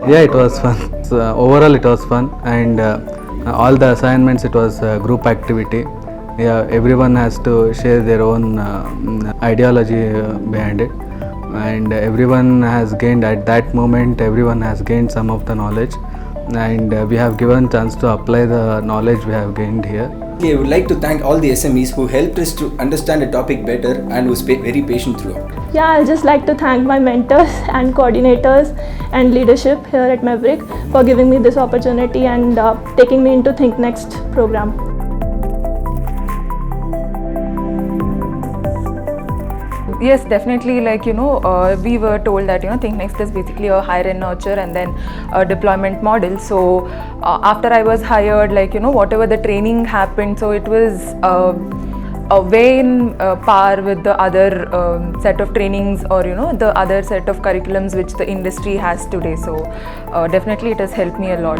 Yeah, it was fun. So, overall, it was fun, and all the assignments, it was group activity. Yeah, everyone has to share their own ideology behind it, and everyone has gained at that moment. Everyone has gained some of the knowledge, and we have given chance to apply the knowledge we have gained here. I would like to thank all the SMEs who helped us to understand the topic better and was very patient throughout. Yeah, I'd just like to thank my mentors and coordinators and leadership here at Maverick for giving me this opportunity and taking me into Think Next program. Yes, definitely. We were told that Think Next is basically a hire and nurture and then a deployment model. So after I was hired, whatever the training happened, so it was a way in par with the other set of trainings or the other set of curriculums which the industry has today. So definitely it has helped me a lot.